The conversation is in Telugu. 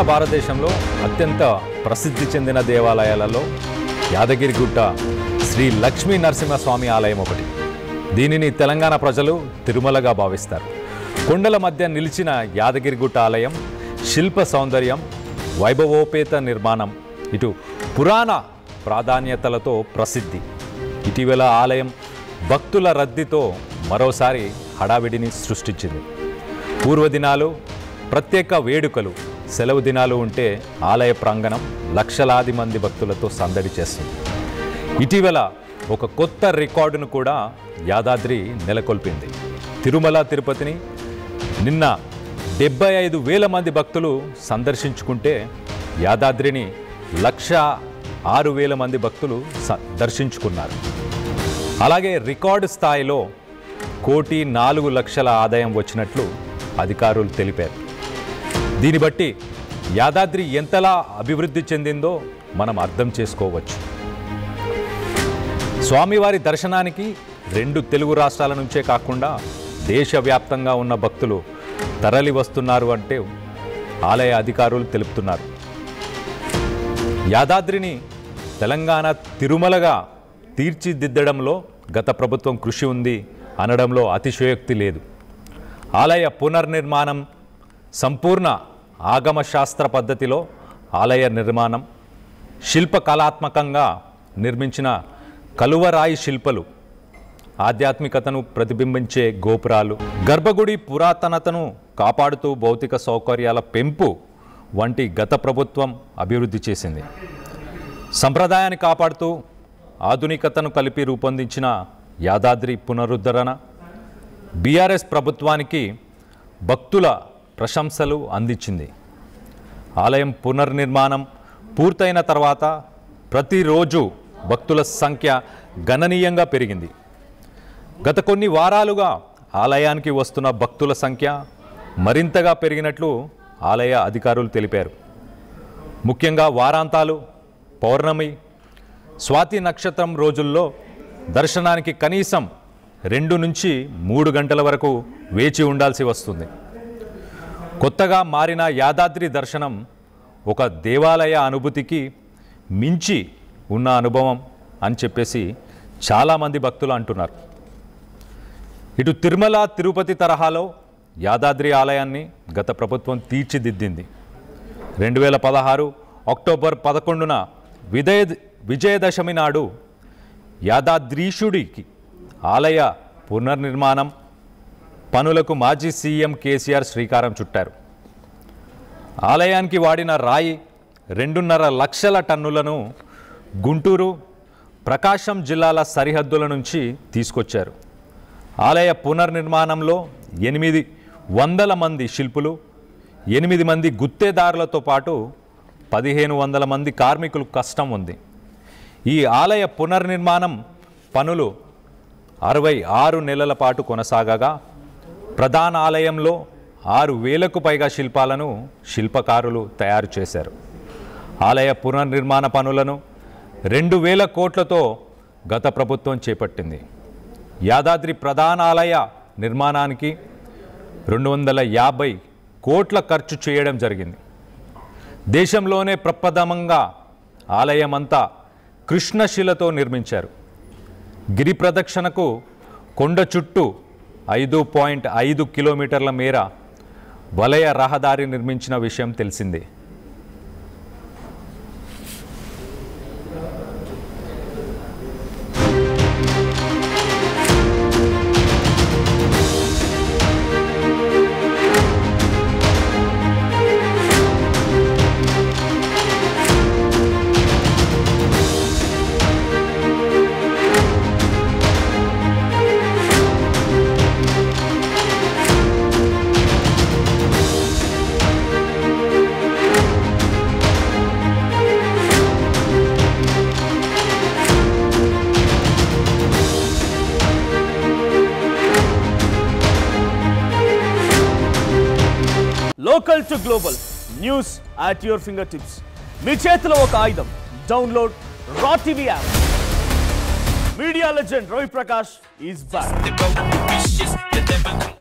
భారతదేశంలో అత్యంత ప్రసిద్ధి చెందిన దేవాలయాలలో యాదగిరిగుట్ట శ్రీ లక్ష్మీ నరసింహస్వామి ఆలయం ఒకటి. దీనిని తెలంగాణ ప్రజలు తిరుమలగా భావిస్తారు. కొండల మధ్య నిలిచిన యాదగిరిగుట్ట ఆలయం శిల్ప సౌందర్యం, వైభవోపేత నిర్మాణం ఇటు పురాణ ప్రాధాన్యతలతో ప్రసిద్ధి. ఇటీవల ఆలయం భక్తుల రద్దీతో మరోసారి హడావిడిని సృష్టించింది. పూర్వదినాలు, ప్రత్యేక వేడుకలు, సెలవు దినాలు ఉంటే ఆలయ ప్రాంగణం లక్షలాది మంది భక్తులతో సందడి చేస్తుంది. ఇటీవల ఒక కొత్త రికార్డును కూడా యాదాద్రి నెలకొల్పింది. తిరుమల తిరుపతిని నిన్న 75,000 మంది భక్తులు సందర్శించుకుంటే యాదాద్రిని 106,000 మంది భక్తులు దర్శించుకున్నారు. అలాగే రికార్డు స్థాయిలో 1,04,00,000 ఆదాయం వచ్చినట్లు అధికారులు తెలిపారు. దీన్ని బట్టి యాదాద్రి ఎంతలా అభివృద్ధి చెందిందో మనం అర్థం చేసుకోవచ్చు. స్వామివారి దర్శనానికి 2 తెలుగు రాష్ట్రాల నుంచే కాకుండా దేశవ్యాప్తంగా ఉన్న భక్తులు తరలి వస్తున్నారు అంటే ఆలయ అధికారులు తెలుపుతున్నారు. యాదాద్రిని తెలంగాణ తిరుమలగా తీర్చిదిద్దడంలో గత ప్రభుత్వం కృషి ఉంది అనడంలో అతిశయోక్తి లేదు. ఆలయ పునర్నిర్మాణం, సంపూర్ణ ఆగమశాస్త్ర పద్ధతిలో ఆలయ నిర్మాణం, శిల్పకళాత్మకంగా నిర్మించిన కలువరాయి శిల్పలు, ఆధ్యాత్మికతను ప్రతిబింబించే గోపురాలు, గర్భగుడి పురాతనతను కాపాడుతూ భౌతిక సౌకర్యాల పెంపు వంటి గత ప్రభుత్వం అభివృద్ధి చేసింది. సంప్రదాయాన్ని కాపాడుతూ ఆధునికతను కలిపి రూపొందించిన యాదాద్రి పునరుద్ధరణ బీఆర్ఎస్ ప్రభుత్వానికి భక్తుల ప్రశంసలు అందించింది. ఆలయం పునర్నిర్మాణం పూర్తయిన తర్వాత ప్రతిరోజు భక్తుల సంఖ్య గణనీయంగా పెరిగింది. గత కొన్ని వారాలుగా ఆలయానికి వస్తున్న భక్తుల సంఖ్య మరింతగా పెరిగినట్లు ఆలయ అధికారులు తెలిపారు. ముఖ్యంగా వారాంతాలు, పౌర్ణమి, స్వాతి నక్షత్రం రోజుల్లో దర్శనానికి కనీసం 2 నుంచి 3 గంటల వరకు వేచి ఉండాల్సి వస్తుంది. కొత్తగా మారిన యాదాద్రి దర్శనం ఒక దేవాలయ అనుభూతికి మించి ఉన్న అనుభవం అని చెప్పేసి చాలామంది భక్తులు అంటున్నారు. ఇటు తిరుమల, తిరుపతి తరహాలో యాదాద్రి ఆలయాన్ని గత ప్రభుత్వం తీర్చిదిద్దింది. 2016 అక్టోబర్ 11న విజయదశమి నాడు యాదాద్రీశుడికి ఆలయ పునర్నిర్మాణం పనులకు మాజీ సీఎం కేసీఆర్ శ్రీకారం చుట్టారు. ఆలయానికి వాడిన రాయి 2.5 లక్షల టన్నులను గుంటూరు, ప్రకాశం జిల్లాల సరిహద్దుల నుంచి తీసుకొచ్చారు. ఆలయ పునర్నిర్మాణంలో 800 మంది శిల్పులు, 8 మంది గుత్తేదారులతో పాటు 1,500 మంది కార్మికులు కష్టం ఉంది. ఈ ఆలయ పునర్నిర్మాణం పనులు 66 నెలల పాటు కొనసాగగా ప్రధాన ఆలయంలో 6,000కు పైగా శిల్పాలను శిల్పకారులు తయారు చేశారు. ఆలయ పునర్నిర్మాణ పనులను 2,000 కోట్లతో గత ప్రభుత్వం చేపట్టింది. యాదాద్రి ప్రధాన ఆలయ నిర్మాణానికి 250 కోట్ల ఖర్చు చేయడం జరిగింది. దేశంలోనే ప్రప్రథమంగా ఆలయమంతా కృష్ణశిలతో నిర్మించారు. గిరి ప్రదక్షిణకు కొండ చుట్టూ 5.5 కిలోమీటర్ల మేర వలయ రహదారి నిర్మించిన విషయం తెలిసిందే. Local to global news at your fingertips. మీ చేతిలో ఒక ఆయుధం. డౌన్లోడ్ రా TV app. Media legend Ravi Prakash is back.